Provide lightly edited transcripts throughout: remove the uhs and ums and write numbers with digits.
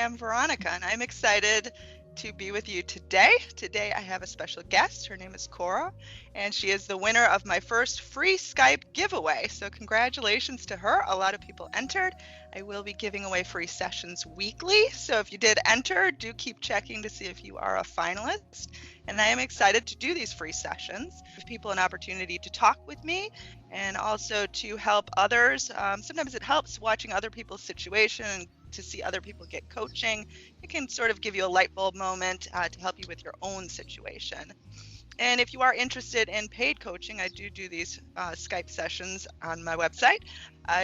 am Veronica, and I'm excited to be with you today. Today, I have a special guest. Her name is Cora, and she is the winner of my first free Skype giveaway. So, congratulations to her. A lot of people entered. I will be giving away free sessions weekly. So, if you did enter, do keep checking to see if you are a finalist. And I am excited to do these free sessions, give people an opportunity to talk with me and also to help others. Sometimes it helps watching other people's situation and to see other people get coaching. It can sort of give you a light bulb moment to help you with your own situation. And if you are interested in paid coaching, I do these Skype sessions on my website.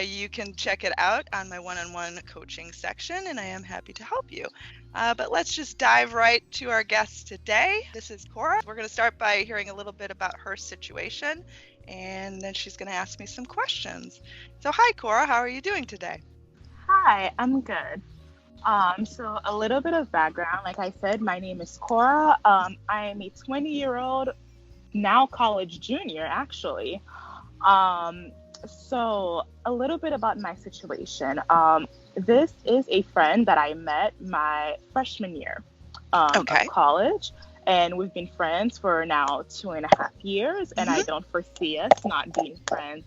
You can check it out on my one-on-one coaching section, and I am happy to help you. But let's just dive right to our guest today. This is Cora. We're going to start by hearing a little bit about her situation, and then she's going to ask me some questions. So hi, Cora. How are you doing today? Hi, I'm good. So a little bit of background. Like I said, my name is Cora. I am a 20-year-old, now college junior, actually. So a little bit about my situation. This is a friend that I met my freshman year of college. And we've been friends for now 2.5 years. And I don't foresee us not being friends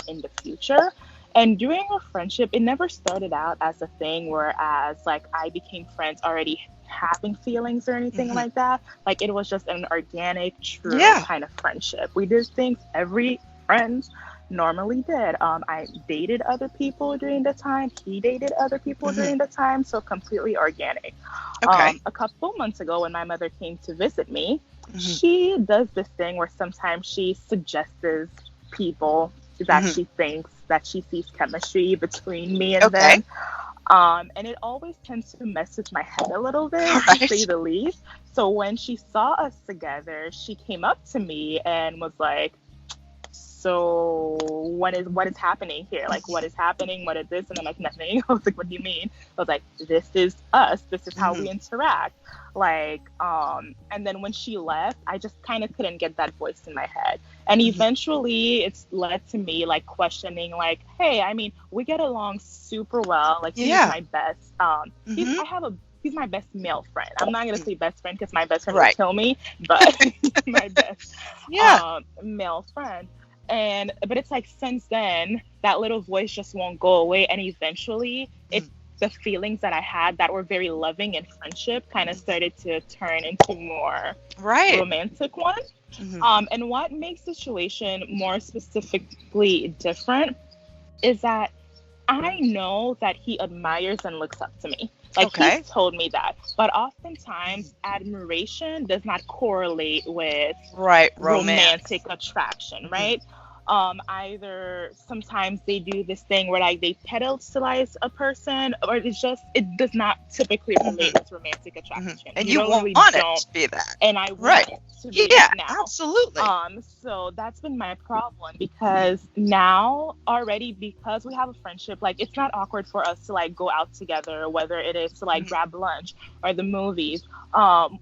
in the future. And during our friendship, it never started out as a thing whereas like I became friends already having feelings or anything like that. Like it was just an organic, true kind of friendship. We did things every friend normally did. I dated other people during the time. He dated other people during the time. So completely organic. A couple months ago when my mother came to visit me, she does this thing where sometimes she suggests people that she thinks that she sees chemistry between me and them. And it always tends to mess with my head a little bit, to say the least. So when she saw us together, she came up to me and was like, so what is happening here? Like, what is happening? What is this? And I'm like, nothing. I was like, what do you mean? I was like, this is us. This is how we interact. Like, and then when she left, I just kind of couldn't get that voice in my head. And eventually it's led to me like questioning like, hey, I mean, we get along super well. Like he's my best. He's my best male friend. I'm not going to say best friend because my best friend will kill me, but he's my best male friend. But it's like since then, that little voice just won't go away. And eventually the feelings that I had that were very loving in friendship kind of started to turn into more romantic ones. And what makes the situation more specifically different is that I know that he admires and looks up to me. Like he's told me that. But oftentimes admiration does not correlate with romantic attraction, right? Either sometimes they do this thing where like they pedestalize a person, or it does not typically relate with romantic attraction. And you won't want it to be that. And I want it to be that now. Absolutely. So that's been my problem because now already, because we have a friendship, like it's not awkward for us to like go out together, whether it is to like grab lunch or the movies.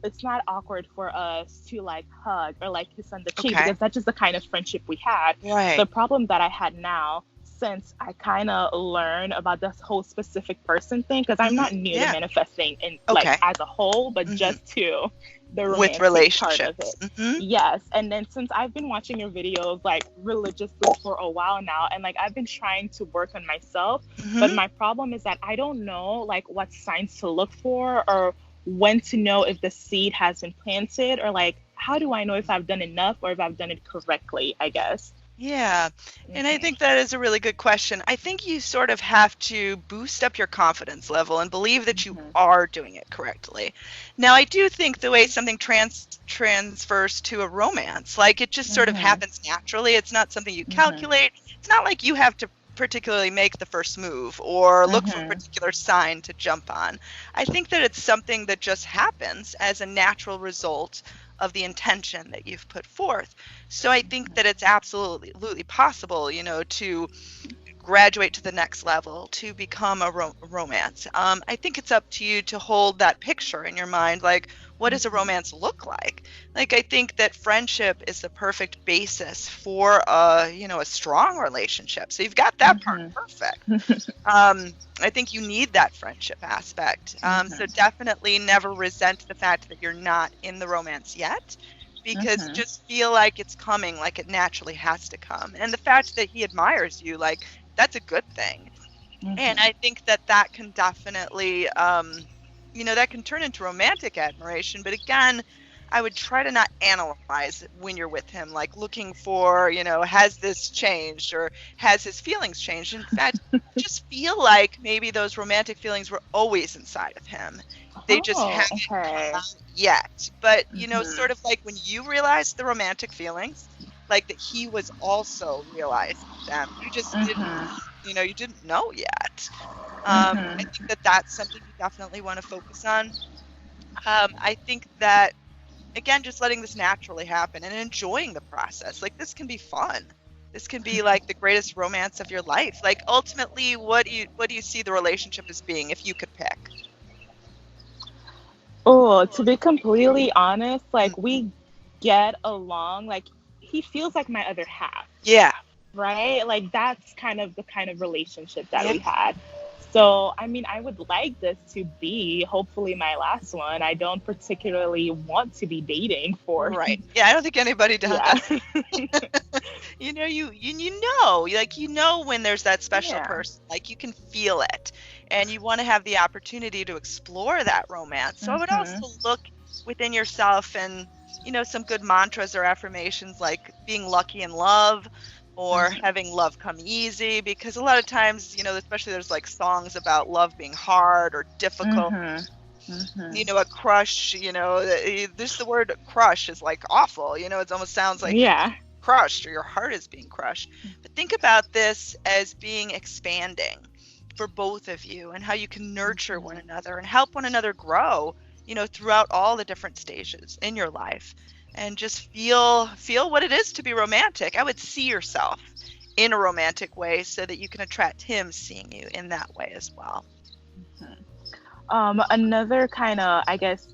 It's not awkward for us to like hug or like kiss on the cheek because that's just the kind of friendship we had. The problem that I had now, since I kind of learned about this whole specific person thing, because I'm not new to manifesting in like as a whole, but just to the romantic part of it. Yes. And then since I've been watching your videos like religiously for a while now, and like I've been trying to work on myself, but my problem is that I don't know like what signs to look for or when to know if the seed has been planted, or like how do I know if I've done enough or if I've done it correctly, I guess. Yeah. And I think that is a really good question. I think you sort of have to boost up your confidence level and believe that you are doing it correctly. Now, I do think the way something transfers to a romance, like it just sort of happens naturally. It's not something you calculate. It's not like you have to particularly make the first move or look for a particular sign to jump on. I think that it's something that just happens as a natural result of the intention that you've put forth. So I think that it's absolutely possible, to graduate to the next level, to become a romance. I think it's up to you to hold that picture in your mind, like, what does a romance look like? Like, I think that friendship is the perfect basis for a strong relationship. So you've got that part perfect. I think you need that friendship aspect. So definitely never resent the fact that you're not in the romance yet, because just feel like it's coming, like it naturally has to come. And the fact that he admires you, like, that's a good thing. And I think that can definitely, that can turn into romantic admiration. But again, I would try to not analyze when you're with him, like looking for, has this changed or has his feelings changed? In fact, just feel like maybe those romantic feelings were always inside of him. They just haven't come out yet. But, sort of like when you realize the romantic feelings, like that he was also realizing them. You just didn't, you didn't know yet. I think that's something you definitely want to focus on. I think that, again, just letting this naturally happen and enjoying the process. Like, this can be fun. This can be like the greatest romance of your life. Like, ultimately, what do you see the relationship as being if you could pick? Oh, to be completely honest, like, we get along. Like, he feels like my other half. Yeah. Right? Like, that's kind of the kind of relationship that we had. So, I mean, I would like this to be hopefully my last one. I don't particularly want to be dating for. Right. Yeah, I don't think anybody does. Yeah. you know when there's that special person, like you can feel it, and you want to have the opportunity to explore that romance. So I would also look within yourself and, some good mantras or affirmations like being lucky in love, or having love come easy, because a lot of times, especially there's like songs about love being hard or difficult. A crush, this the word crush is like awful, it almost sounds like crushed, or your heart is being crushed. But think about this as being expanding for both of you, and how you can nurture one another and help one another grow, throughout all the different stages in your life. And just feel what it is to be romantic. I would see yourself in a romantic way so that you can attract him seeing you in that way as well. Another kind of, I guess,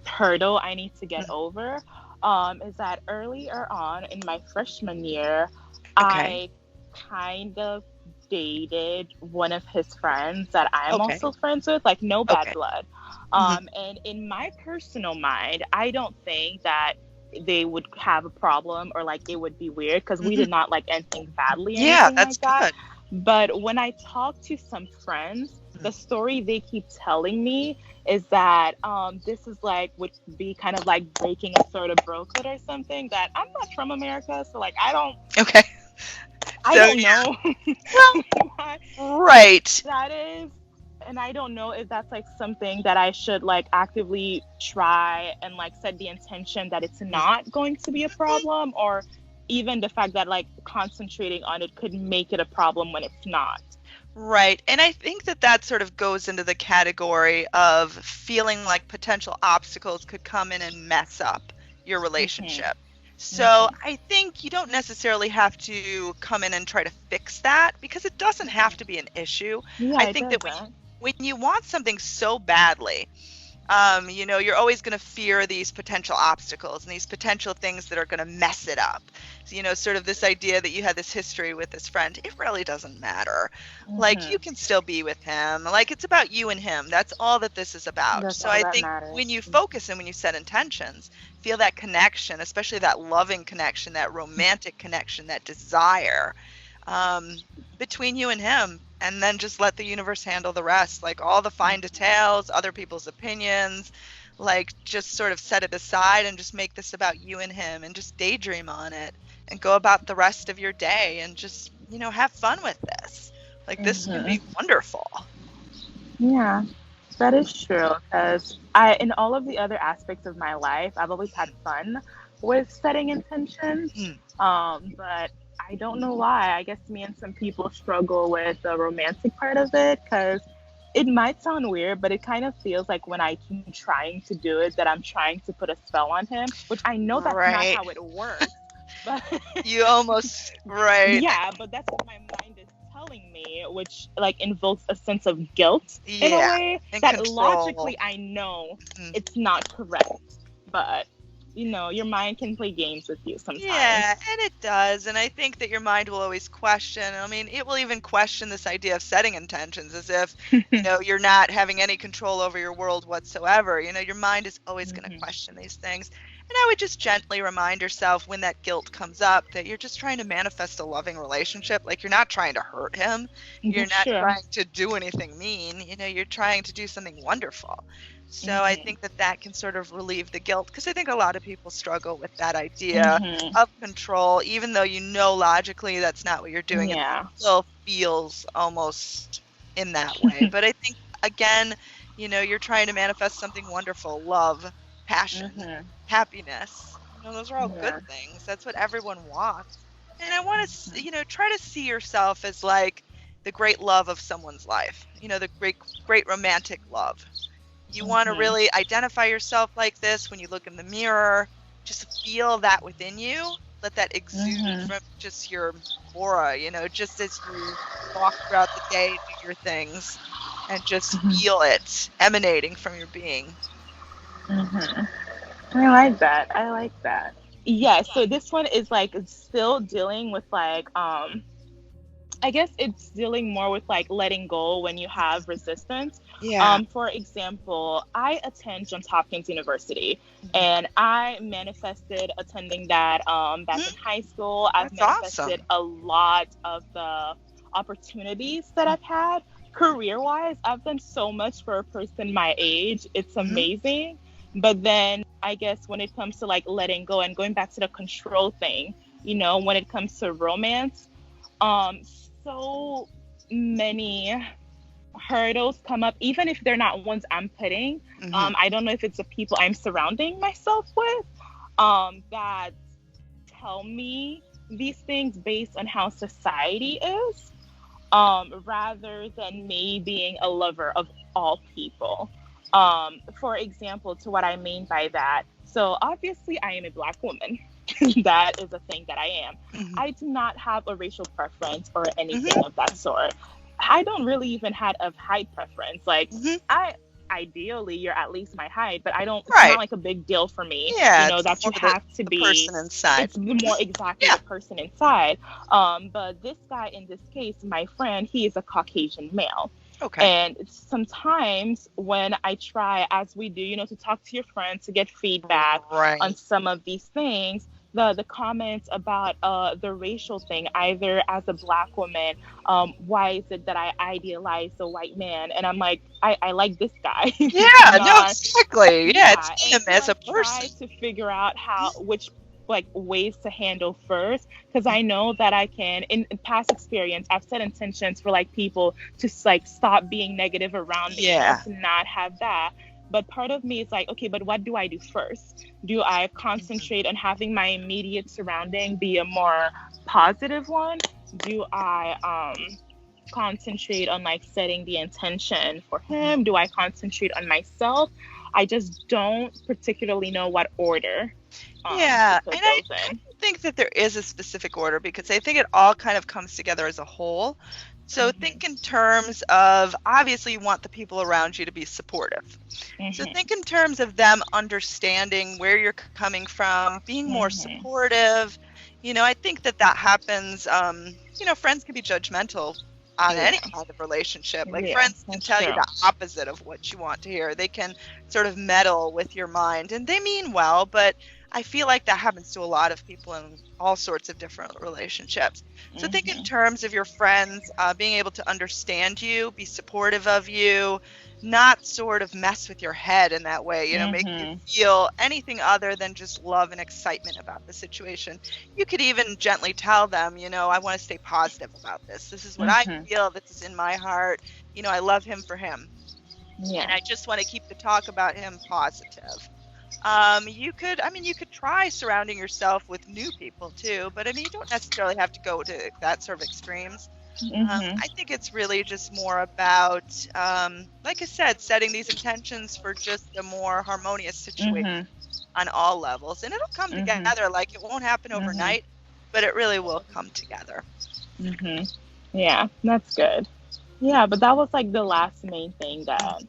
hurdle I need to get over is that earlier on in my freshman year, I kind of dated one of his friends that I'm also friends with, like no bad blood. And in my personal mind, I don't think that they would have a problem or like it would be weird, because we did not like anything badly. That's like that. But when I talk to some friends, the story they keep telling me is that this is like would be kind of like breaking a sort of broken or something. That I'm not from America, so like I don't. I don't know. Well, right. That is. And I don't know if that's like something that I should like actively try and like set the intention that it's not going to be a problem, or even the fact that like concentrating on it could make it a problem when it's not. Right. And I think that sort of goes into the category of feeling like potential obstacles could come in and mess up your relationship. So I think you don't necessarily have to come in and try to fix that, because it doesn't have to be an issue. I think that when you want something so badly, you're always going to fear these potential obstacles and these potential things that are going to mess it up. So, sort of this idea that you had this history with this friend, it really doesn't matter. Like, you can still be with him. Like, it's about you and him. That's all that this is about. So I think when you focus and when you set intentions, feel that connection, especially that loving connection, that romantic connection, that desire between you and him. And then just let the universe handle the rest, like all the fine details, other people's opinions, like just sort of set it aside and just make this about you and him, and just daydream on it and go about the rest of your day and just, have fun with this. Like, this can be wonderful. Yeah, that is true, because in all of the other aspects of my life, I've always had fun with setting intentions. But I don't know why. I guess me and some people struggle with the romantic part of it, because it might sound weird, but it kind of feels like when I keep trying to do it that I'm trying to put a spell on him, which I know that's not how it works. But you almost, right. Yeah, but that's what my mind is telling telling me, which like invokes a sense of guilt in a Yeah, way and that control. logically I know it's not correct. But your mind can play games with you sometimes. Yeah, and it does. And I think that your mind will always question. I mean, it will even question this idea of setting intentions as if, you're not having any control over your world whatsoever. Your mind is always going to question these things. And I would just gently remind yourself when that guilt comes up that you're just trying to manifest a loving relationship. Like, you're not trying to hurt him. You're not trying to do anything mean. You're trying to do something wonderful. So I think that can sort of relieve the guilt, because I think a lot of people struggle with that idea of control, even though logically that's not what you're doing. Yeah. It still feels almost in that way. But I think, again, you're trying to manifest something wonderful: love, passion, happiness. Those are all good things. That's what everyone wants. And I want to, try to see yourself as like the great love of someone's life, the great romantic love. You want to really identify yourself like this when you look in the mirror. Just feel that within you. Let that exude from just your aura, just as you walk throughout the day, do your things, and just feel it emanating from your being. I like that. Yeah, so this one is like still dealing with like I guess it's dealing more with like letting go when you have resistance. Yeah. For example, I attend Johns Hopkins University, and I manifested attending that back in high school. I've manifested a lot of the opportunities that I've had career-wise. I've done so much for a person my age. It's amazing. But then I guess when it comes to like letting go and going back to the control thing, when it comes to romance, so many hurdles come up, even if they're not ones I'm putting. I don't know if it's the people I'm surrounding myself with that tell me these things based on how society is, rather than me being a lover of all people. For example, to what I mean by that, so obviously I am a Black woman. That is a thing that I am. I do not have a racial preference or anything of that sort. I don't really even have a height preference. Like, ideally, you're at least my height, but I don't. It's not like a big deal for me. Yeah, that you have to be the person inside. It's more exactly the person inside. But this guy in this case, my friend, he is a Caucasian male. Okay. And sometimes when I try, as we do, to talk to your friends to get feedback on some of these things, the comments about the racial thing, either as a Black woman, why is it that I idealize the white man? And I'm like, I like this guy. Yeah, no, exactly. Yeah, it's him as a person. Try to figure out which ways to handle first, because I know that I can, in past experience, I've set intentions for people to stop being negative around me, to not have that. But part of me is like, okay, but what do I do first? Do I concentrate on having my immediate surrounding be a more positive one? Do I concentrate on setting the intention for him? Do I concentrate on myself? I just don't particularly know what order. And I think that there is a specific order, because I think it all kind of comes together as a whole. So think in terms of, obviously you want the people around you to be supportive. So think in terms of them understanding where you're coming from, being more supportive. I think that happens, friends can be judgmental on any kind of relationship. Friends can tell you the opposite of what you want to hear. They can sort of meddle with your mind, and they mean well, but I feel like that happens to a lot of people in all sorts of different relationships. So think in terms of your friends being able to understand you, be supportive of you, not sort of mess with your head in that way, make you feel anything other than just love and excitement about the situation. You could even gently tell them, I want to stay positive about this. This is what I feel. This is in my heart. I love him for him. And I just want to keep the talk about him positive. You could try surrounding yourself with new people too, but you don't necessarily have to go to that sort of extremes. I think it's really just more about, like I said, setting these intentions for just a more harmonious situation on all levels, and it'll come together. It won't happen overnight, but it really will come together. Yeah, that's good. Yeah, but that was like the last main thing that I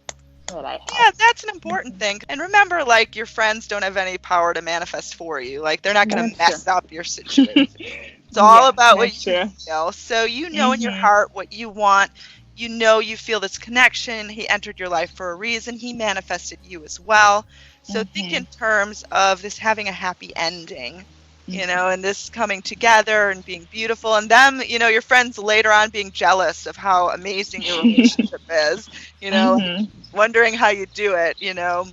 had. Yeah, that's an important thing. And remember, like, your friends don't have any power to manifest for you. Like, they're not going to mess up your situation. It's all about what you feel. So you know in your heart what you want. You know you feel this connection. He entered your life for a reason. He manifested you as well. So think in terms of this having a happy ending, you know, and this coming together and being beautiful. And them, you know, your friends later on being jealous of how amazing your relationship is, you know, wondering how you do it, you know.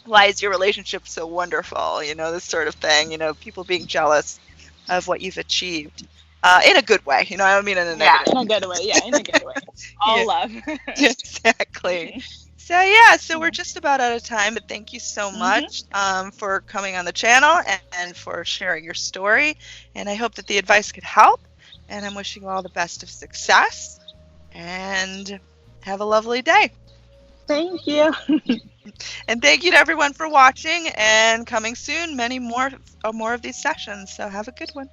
Why is your relationship so wonderful? You know, this sort of thing, you know, people being jealous of what you've achieved in a good way. You know, I don't mean in a negative way. In a good way. Yeah, in a good way. All love. Exactly. So, yeah, so we're just about out of time, but thank you so much for coming on the channel and for sharing your story. And I hope that the advice could help. And I'm wishing you all the best of success. And have a lovely day. Thank you. And thank you to everyone for watching, and coming soon, many more of these sessions. So have a good one.